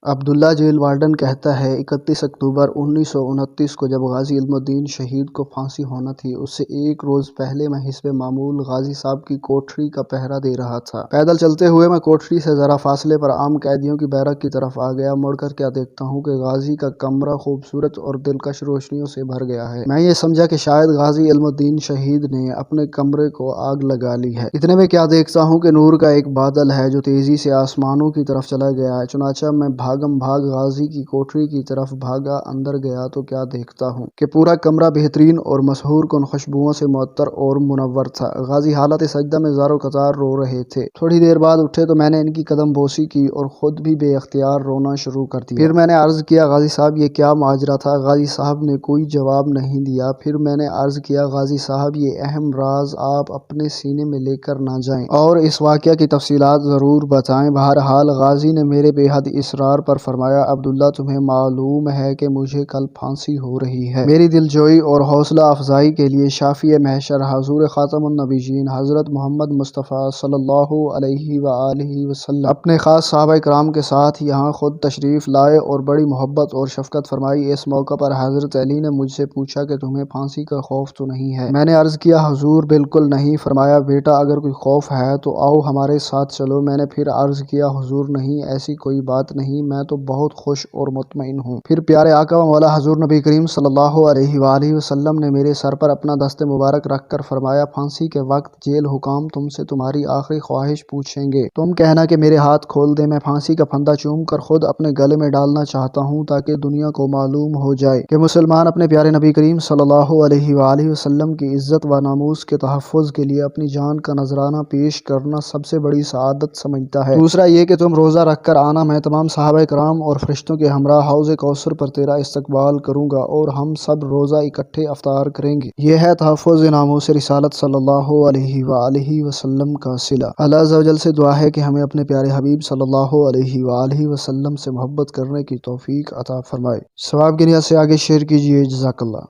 عبداللہ jail warden کہتا ہے 31 اکتوبر 1929 کو جب غازی علم الدین شہید کو پھانسی ہونا تھی، اس سے ایک روز پہلے میں حسب معمول غازی صاحب کی کوٹھری کا پہرا دے رہا تھا۔ پیدل چلتے ہوئے میں کوٹھری سے ذرا فاصلے پر عام قیدیوں کی بیرک کی طرف آ گیا۔ مڑ کر کیا دیکھتا ہوں کہ غازی کا کمرہ خوبصورت اور دلکش روشنیوں سے بھر گیا ہے۔ میں یہ سمجھا کہ شاید غازی علم الدین شہید نے اپنے کمرے کو آگ لگا لی ہے۔ اتنے میں کیا دیکھتا ہوں کہ نور کا ایک بادل ہے جو تیزی سے آسمانوں کی طرف چلا گیا ہے۔ چنانچہ میں بھاگم بھاگ غازی کی کوٹھری کی طرف بھاگا۔ اندر گیا تو کیا دیکھتا ہوں کہ پورا کمرہ بہترین اور مسحور کن خوشبوؤں سے معطر اور منور تھا۔ غازی حالت سجدہ میں زار و قطار رو رہے تھے۔ تھوڑی دیر بعد اٹھے تو میں نے ان کی قدم بوسی کی اور خود بھی بے اختیار رونا شروع کر دیا۔ پھر میں نے عرض کیا، غازی صاحب یہ کیا ماجرا تھا؟ غازی صاحب نے کوئی جواب نہیں دیا۔ پھر میں نے عرض کیا، غازی صاحب یہ اہم راز آپ اپنے سینے میں لے کر نہ جائیں اور اس واقعہ کی تفصیلات ضرور بتائیں۔ بہرحال غازی نے میرے بے حد اصرار پر فرمایا، عبداللہ تمہیں معلوم ہے کہ مجھے کل پھانسی ہو رہی ہے۔ میری دلجوئی اور حوصلہ افزائی کے لیے شافع محشر حضور خاتم النبیین حضرت محمد مصطفیٰ صلی اللہ علیہ وآلہ وسلم اپنے خاص صحابہ کرام کے ساتھ یہاں خود تشریف لائے اور بڑی محبت اور شفقت فرمائی۔ اس موقع پر حضرت علی نے مجھ سے پوچھا کہ تمہیں پھانسی کا خوف تو نہیں ہے؟ میں نے عرض کیا، حضور بالکل نہیں۔ فرمایا، بیٹا اگر کوئی خوف ہے تو آؤ ہمارے ساتھ چلو۔ میں نے پھر عرض کیا، حضور نہیں، ایسی کوئی بات نہیں، میں تو بہت خوش اور مطمئن ہوں۔ پھر پیارے آقا و مولا حضور نبی کریم صلی اللہ علیہ وآلہ وسلم نے میرے سر پر اپنا دست مبارک رکھ کر فرمایا، پھانسی کے وقت جیل حکام تم سے تمہاری آخری خواہش پوچھیں گے، تم کہنا کہ میرے ہاتھ کھول دیں۔ میں پھانسی کا پھندا چوم کر خود اپنے گلے میں ڈالنا چاہتا ہوں تاکہ دنیا کو معلوم ہو جائے کہ مسلمان اپنے پیارے نبی کریم صلی اللہ علیہ وآلہ وسلم کی عزت و ناموس کے تحفظ کے لیے اپنی جان کا نذرانہ پیش کرنا سب سے بڑی سعادت سمجھتا ہے۔ دوسرا یہ کہ تم روزہ رکھ کر آنا، میں تمام صحابہ کرام اور فرشتوں کے ہمراہ حوض کوثر پر تیرا استقبال کروں گا اور ہم سب روزہ اکٹھے افطار کریں گے۔ یہ ہے تحفظ ناموس رسالت صلی اللہ علیہ وآلہ وسلم کا صلہ۔ اللہ عز و جل سے دعا ہے کہ ہمیں اپنے پیارے حبیب صلی اللہ علیہ وآلہ وسلم سے محبت کرنے کی توفیق عطا فرمائے۔ ثواب کی نیت سے آگے شیئر کیجیے۔ جزاک اللہ۔